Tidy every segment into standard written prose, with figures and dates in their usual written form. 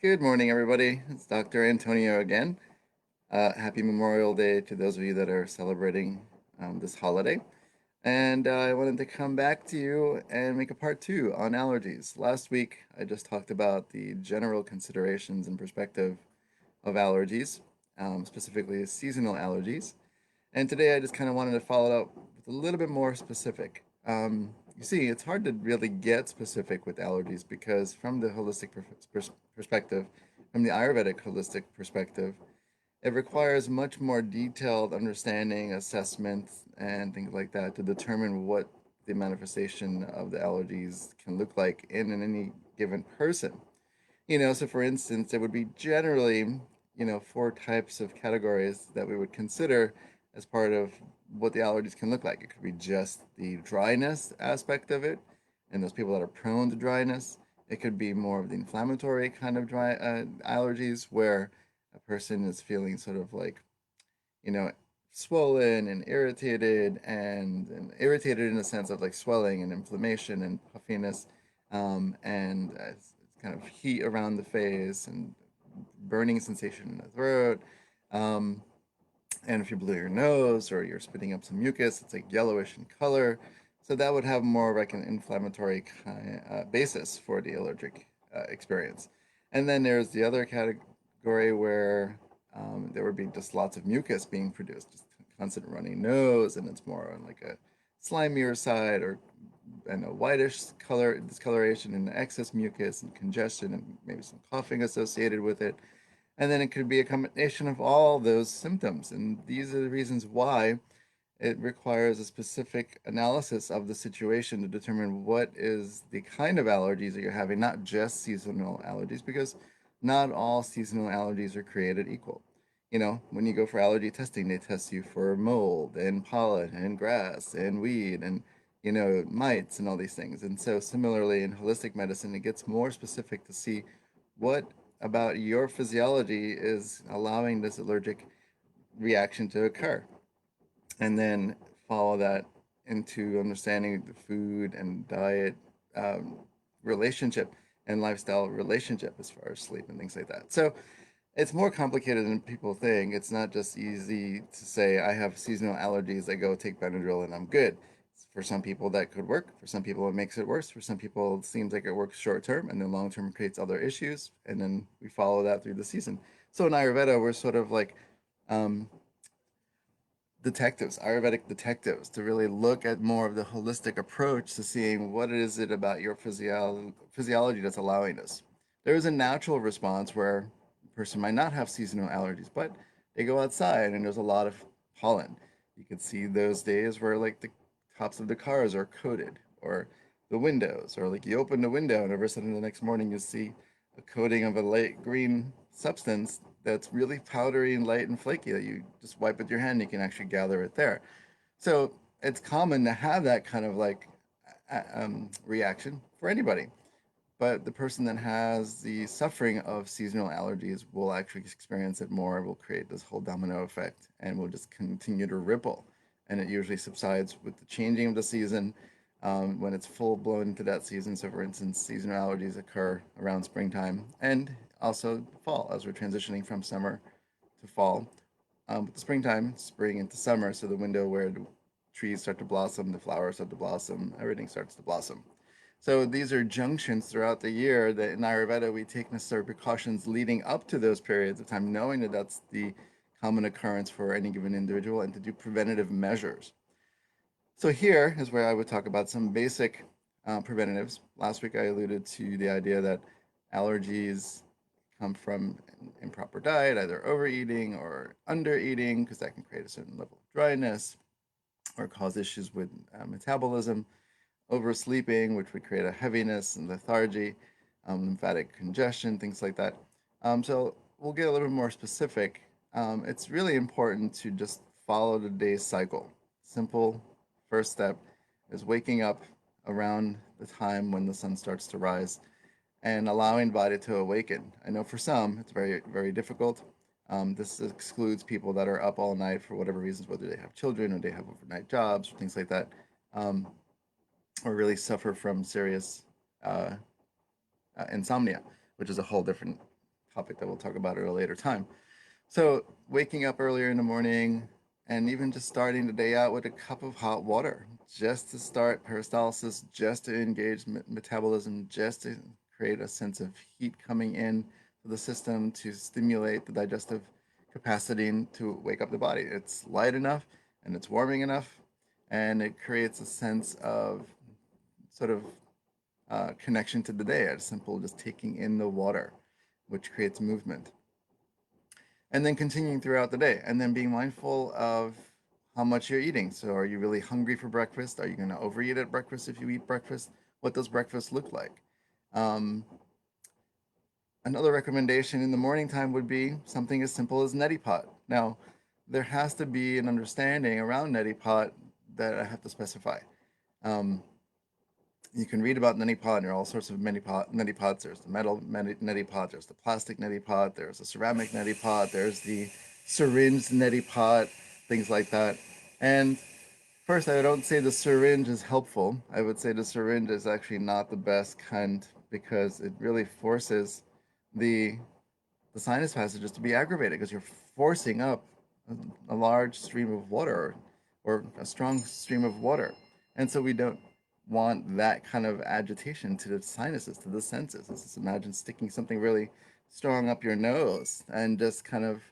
Good morning, everybody. It's Dr. Antonio again. Happy Memorial Day to those of you that are celebrating this holiday. And I wanted to come back to you and make a part two on allergies. Last week, I just talked about the general considerations and perspective of allergies, specifically seasonal allergies. And today, I just kind of wanted to follow up with a little bit more specific. You see, it's hard to really get specific with allergies because, from the holistic perspective, from the Ayurvedic holistic perspective, it requires much more detailed understanding, assessment, and things like that to determine what the manifestation of the allergies can look like in any given person. So for instance, there would be generally, four types of categories that we would consider as part of what the allergies can look like. It could be just the dryness aspect of it, and those people that are prone to dryness. It could be more of the inflammatory kind of dry allergies, where a person is feeling sort of like, you know, swollen and irritated, and irritated in the sense of like swelling and inflammation and puffiness, and kind of heat around the face and burning sensation in the throat. Um, and if you blow your nose or you're spitting up some mucus, it's like yellowish in color. So that would have more of like an inflammatory basis for the allergic experience. And then there's the other category where there would be just lots of mucus being produced, just constant runny nose, and it's more on like a slimier side or and a whitish color discoloration and excess mucus and congestion and maybe some coughing associated with it. And then it could be a combination of all those symptoms. And these are the reasons why it requires a specific analysis of the situation to determine what is the kind of allergies that you're having, not just seasonal allergies, because not all seasonal allergies are created equal. When you go for allergy testing, they test you for mold and pollen and grass and weed and, mites and all these things. And so, similarly, in holistic medicine, it gets more specific to see what about your physiology is allowing this allergic reaction to occur, and then follow that into understanding the food and diet um, relationship and lifestyle relationship as far as sleep and things like that. So it's more complicated than people think. It's not just easy to say, I have seasonal allergies, I go take Benadryl and I'm good. For some people, that could work. For some people, it makes it worse. For some people, it seems like it works short term, and then long term creates other issues. And then we follow that through the season. So in Ayurveda, we're sort of like um, detectives, Ayurvedic detectives, to really look at more of the holistic approach to seeing what is it about your physiology that's allowing this. There is a natural response where a person might not have seasonal allergies, but they go outside and there's a lot of pollen. You could see those days where like the tops of the cars are coated, or the windows, or like you open the window and all of a sudden the next morning you see a coating of a light green substance that's really powdery and light and flaky that you just wipe with your hand. You can actually gather it there. So it's common to have that kind of like reaction for anybody. But the person that has the suffering of seasonal allergies will actually experience it more, will create this whole domino effect, and will just continue to ripple. And it usually subsides with the changing of the season, when it's full blown into that season. So, for instance, seasonal allergies occur around springtime and also fall as we're transitioning from summer to fall. But the springtime, spring into summer, so the window where the trees start to blossom, the flowers start to blossom, everything starts to blossom. So these are junctions throughout the year that in Ayurveda we take necessary precautions leading up to those periods of time, knowing that that's the common occurrence for any given individual, and to do preventative measures. So here is where I would talk about some basic preventatives. Last week I alluded to the idea that allergies come from improper diet, either overeating or undereating, because that can create a certain level of dryness or cause issues with metabolism, oversleeping, which would create a heaviness and lethargy, lymphatic congestion, things like that. So we'll get a little bit more specific. It's really important to just follow the day's cycle. Simple first step is waking up around the time when the sun starts to rise and allowing body to awaken. I know for some it's very, very difficult. This excludes people that are up all night for whatever reasons, whether they have children or they have overnight jobs or things like that, um, or really suffer from serious uh, insomnia, which is a whole different topic that we'll talk about at a later time. So, waking up earlier in the morning and even just starting the day out with a cup of hot water, just to start peristalsis, just to engage metabolism, just to create a sense of heat coming in to the system to stimulate the digestive capacity and to wake up the body. It's light enough and it's warming enough, and it creates a sense of sort of connection to the day as simple just taking in the water, which creates movement and then continuing throughout the day and then being mindful of how much you're eating. So are you really hungry for breakfast? Are you going to overeat at breakfast if you eat breakfast? What does breakfast look like? um, Another recommendation in the morning time would be something as simple as neti pot. Now there has to be an understanding around neti pot that I have to specify. um, you can read about neti pot, and there are all sorts of neti pots. There's the metal neti pot, there's the plastic neti pot, there's the ceramic neti pot, there's the syringe neti pot, things like that. And first, I don't say the syringe is helpful. I would say the syringe is actually not the best kind because it really forces the the sinus passages to be aggravated because you're forcing up a large stream of water or a strong stream of water. And so we don't want that kind of agitation to the sinuses, to the senses. Let's just imagine sticking something really strong up your nose and just kind of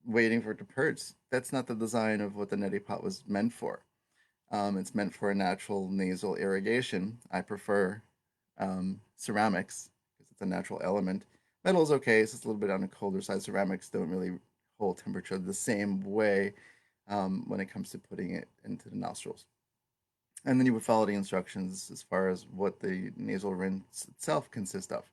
waiting for it to purge. That's not the design of what the neti pot was meant for. It's meant for a natural nasal irrigation. I prefer ceramics because it's a natural element. Metal is okay, it's just a little bit on the colder side. Ceramics don't really hold temperature the same way when it comes to putting it into the nostrils. And then you would follow the instructions as far as what the nasal rinse itself consists of.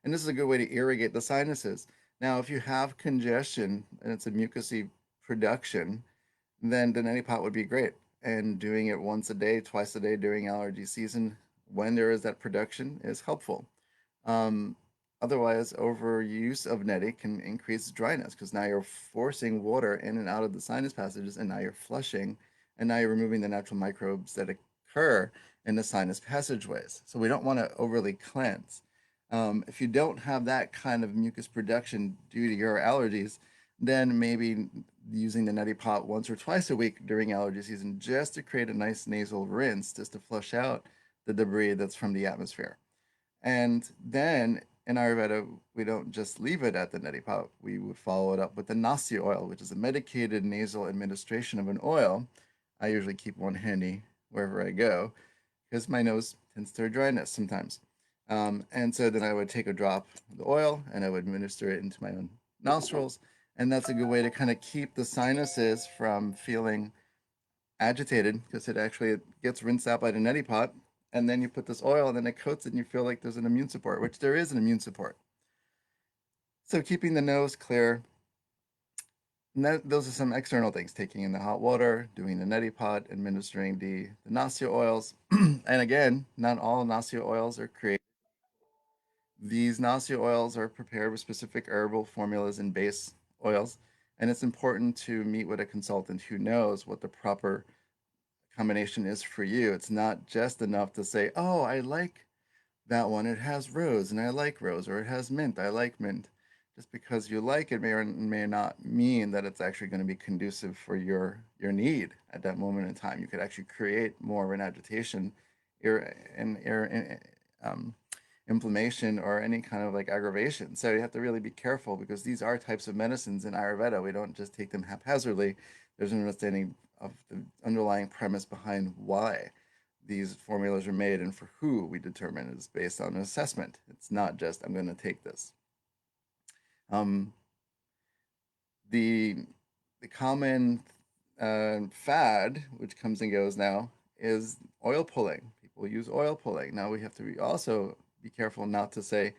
And this is a good way to irrigate the sinuses. Now, if you have congestion and it's a mucousy production, then the neti pot would be great. And doing it once a day, twice a day during allergy season, when there is that production, is helpful. Um, Otherwise, overuse of neti can increase dryness because now you're forcing water in and out of the sinus passages, and now you're flushing, and now you're removing the natural microbes that occur in the sinus passageways. So we don't want to overly cleanse. If you don't have that kind of mucus production due to your allergies, then maybe using the neti pot once or twice a week during allergy season just to create a nice nasal rinse, just to flush out the debris that's from the atmosphere. And then in Ayurveda, we don't just leave it at the neti pot. We would follow it up with the nasi oil, which is a medicated nasal administration of an oil. I usually keep one handy wherever I go because my nose tends to dryness sometimes. And so then I would take a drop of the oil and I would administer it into my own nostrils. And that's a good way to kind of keep the sinuses from feeling agitated because it actually gets rinsed out by the neti pot. And then you put this oil and then it coats it and you feel like there's an immune support, which there is an immune support. So keeping the nose clear, those are some external things: taking in the hot water, doing the neti pot, administering the nasya oils. And again, not all nasya oils are created. These nasya oils are prepared with specific herbal formulas and base oils, and it's important to meet with a consultant who knows what the proper combination is for you. It's not just enough to say, "Oh, I like that one. It has rose, and I like rose," or "It has mint. I like mint." Just because you like it may or may not mean that it's actually going to be conducive for your need at that moment in time. You could actually create more of an agitation, and inflammation, or any kind of like aggravation. So you have to really be careful because these are types of medicines in Ayurveda. We don't just take them haphazardly. There's an understanding of the underlying premise behind why these formulas are made and for who we determine is based on an assessment. It's not just I'm going to take this. Um, the the common fad, which comes and goes now, is oil pulling. People use oil pulling. Now we have to also be careful not to say,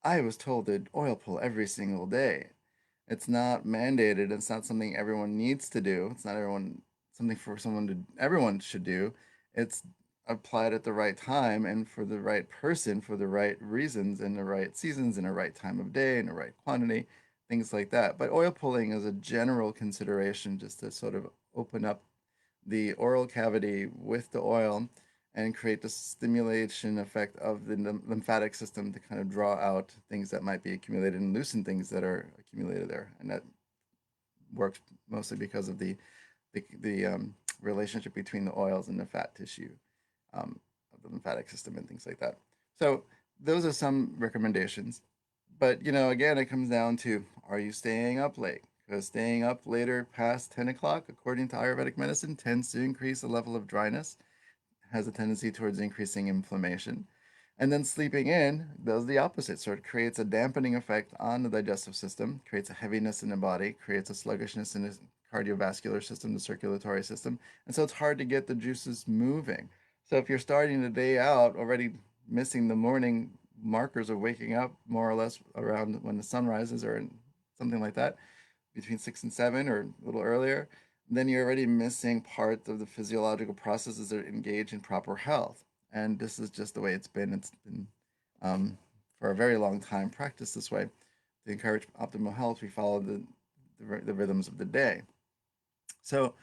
I was told to oil pull every single day. It's not mandated. It's not something everyone needs to do. It's not everyone something for someone to everyone should do. It's applied at the right time and for the right person for the right reasons in the right seasons in the right time of day in the right quantity, things like that. But oil pulling is a general consideration just to sort of open up the oral cavity with the oil and create the stimulation effect of the lymphatic system to kind of draw out things that might be accumulated and loosen things that are accumulated there. And that works mostly because of the relationship between the oils and the fat tissue of the lymphatic system and things like that. So those are some recommendations. But again, it comes down to, are you staying up late? Because staying up later past 10 o'clock, according to Ayurvedic medicine, tends to increase the level of dryness, has a tendency towards increasing inflammation. And then sleeping in does the opposite. So it creates a dampening effect on the digestive system, creates a heaviness in the body, creates a sluggishness in the cardiovascular system, the circulatory system. And so it's hard to get the juices moving. So if you're starting the day out already missing the morning markers of waking up more or less around when the sun rises or something like that, between 6 and 7 or a little earlier, then you're already missing part of the physiological processes that engage in proper health. And this is just the way it's been. It's been for a very long time practiced this way. To encourage optimal health, we follow the rhythms of the day. So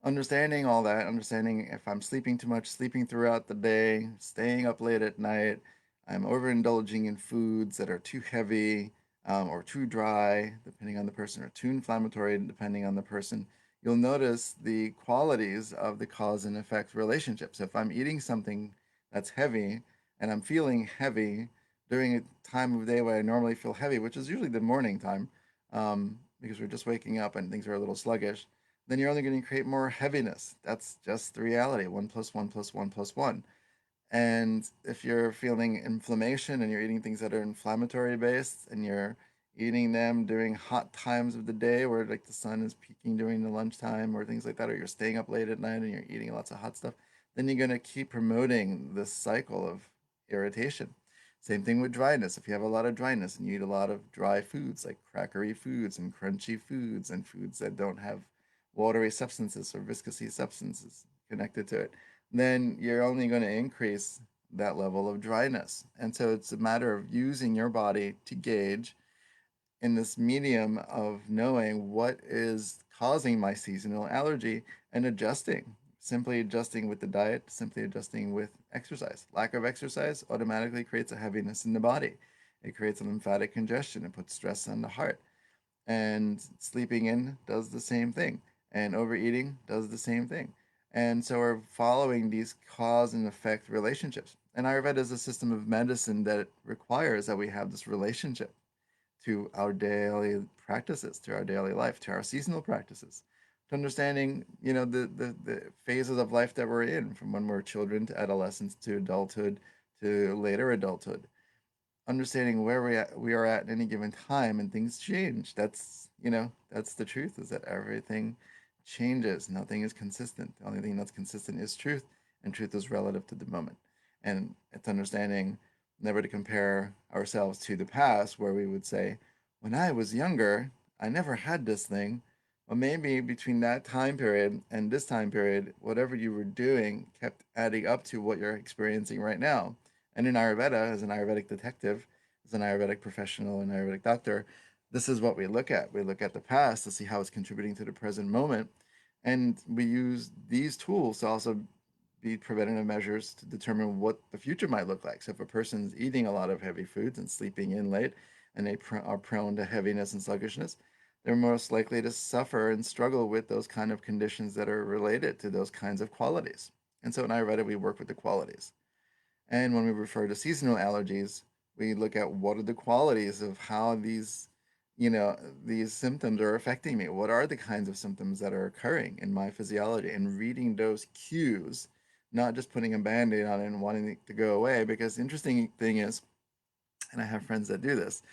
understanding all that, understanding if I'm sleeping too much, sleeping throughout the day, staying up late at night, I'm overindulging in foods that are too heavy or too dry, depending on the person, or too inflammatory, depending on the person, you'll notice the qualities of the cause and effect relationship. So if I'm eating something that's heavy and I'm feeling heavy during a time of day where I normally feel heavy, which is usually the morning time, because we're just waking up and things are a little sluggish, then you're only going to create more heaviness. That's just the reality. One plus one plus one plus one. And if you're feeling inflammation and you're eating things that are inflammatory based and you're eating them during hot times of the day where like the sun is peaking during the lunchtime or things like that, or you're staying up late at night and you're eating lots of hot stuff, then you're going to keep promoting this cycle of irritation. Same thing with dryness. If you have a lot of dryness and you eat a lot of dry foods like crackery foods and crunchy foods and foods that don't have watery substances or viscous substances connected to it, then you're only going to increase that level of dryness. And so it's a matter of using your body to gauge in this medium of knowing what is causing my seasonal allergy and adjusting. Simply adjusting with the diet, simply adjusting with exercise. Lack of exercise automatically creates a heaviness in the body. It creates a lymphatic congestion. It puts stress on the heart. And sleeping in does the same thing, and overeating does the same thing. And so we're following these cause and effect relationships. And Ayurveda is a system of medicine that requires that we have this relationship to our daily practices, to our daily life, to our seasonal practices, to understanding, the phases of life that we're in, from when we're children to adolescence to adulthood to later adulthood, understanding where we are at any given time, and things change. That's the truth, is that everything changes. Nothing is consistent. The only thing that's consistent is truth, and truth is relative to the moment. And it's understanding never to compare ourselves to the past, where we would say, when I was younger, I never had this thing. Well, maybe between that time period and this time period, whatever you were doing kept adding up to what you're experiencing right now. And in Ayurveda, as an Ayurvedic detective, as an Ayurvedic professional, an Ayurvedic doctor, this is what we look at. We look at the past to see how it's contributing to the present moment. And we use these tools to also be preventative measures to determine what the future might look like. So if a person's eating a lot of heavy foods and sleeping in late, and they are prone to heaviness and sluggishness, they're most likely to suffer and struggle with those kind of conditions that are related to those kinds of qualities. And so in Ayurveda, we work with the qualities. And when we refer to seasonal allergies, we look at what are the qualities of how you know, these symptoms are affecting me. What are the kinds of symptoms that are occurring in my physiology, and reading those cues, not just putting a band-aid on it and wanting it to go away. Because the interesting thing is, and I have friends that do this,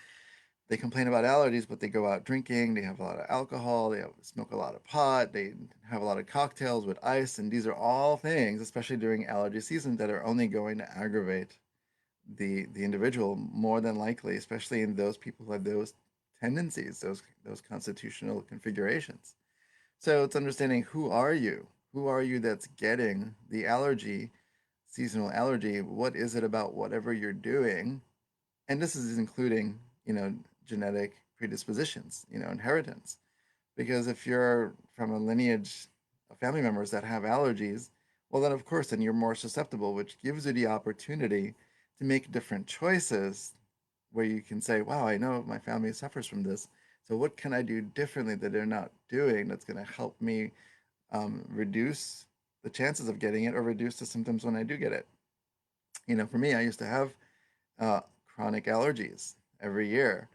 they complain about allergies, but they go out drinking, they have a lot of alcohol, smoke a lot of pot, they have a lot of cocktails with ice, and these are all things, especially during allergy season, that are only going to aggravate the individual more than likely, especially in those people who have those tendencies, those constitutional configurations. So it's understanding, who are you? Who are you that's getting the allergy, seasonal allergy? What is it about whatever you're doing? And this is including, genetic predispositions, inheritance. Because if you're from a lineage of family members that have allergies, well, then of course, then you're more susceptible, which gives you the opportunity to make different choices where you can say, wow, I know my family suffers from this. So what can I do differently that they're not doing that's going to help me reduce the chances of getting it or reduce the symptoms when I do get it? For me, I used to have uh, chronic allergies every year,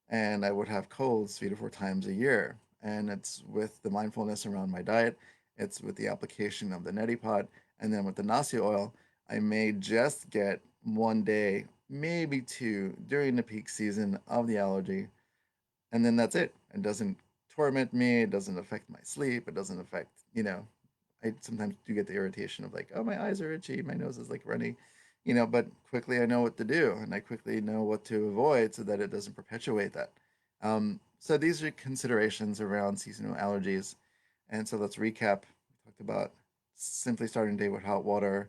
and I would have colds 3 to 4 times a year. And it's with the mindfulness around my diet, it's with the application of the neti pot, and then with the nasi oil, I may just get 1 day, maybe two, during the peak season of the allergy, and then that's it. It doesn't torment me. It doesn't affect my sleep. It doesn't affect, I sometimes do get the irritation of like, oh, my eyes are itchy, my nose is like runny, but quickly I know what to do and I quickly know what to avoid so that it doesn't perpetuate that. So these are considerations around seasonal allergies. And so let's recap. We talked about simply starting the day with hot water.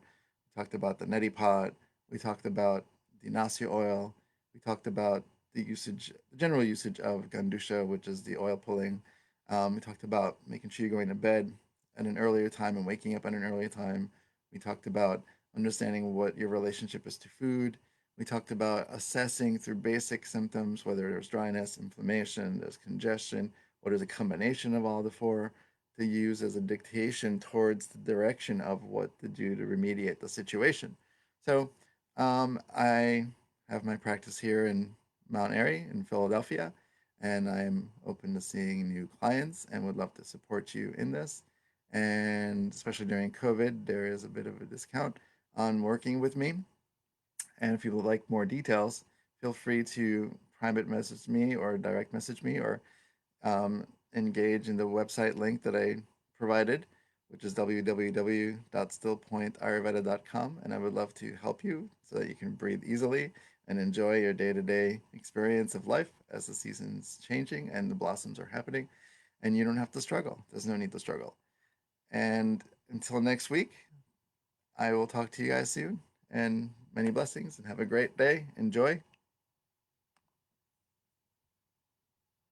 We talked about the neti pot. We talked about the nasi oil. We talked about the general usage of gandusha, which is the oil pulling. We talked about making sure you're going to bed at an earlier time and waking up at an earlier time. We talked about understanding what your relationship is to food. We talked about assessing through basic symptoms, whether there's dryness, inflammation, there's congestion, what is a combination of all the four to use as a dictation towards the direction of what to do to remediate the situation. So I have my practice here in Mount Airy in Philadelphia, and I'm open to seeing new clients and would love to support you in this. And especially during COVID, there is a bit of a discount on working with me. And if you would like more details, feel free to private message me or direct message me or engage in the website link that I provided, which is www.stillpointayurveda.com. And I would love to help you so that you can breathe easily and enjoy your day to day experience of life as the season's changing and the blossoms are happening. And you don't have to struggle. There's no need to struggle. And until next week, I will talk to you guys soon. And many blessings and have a great day. Enjoy.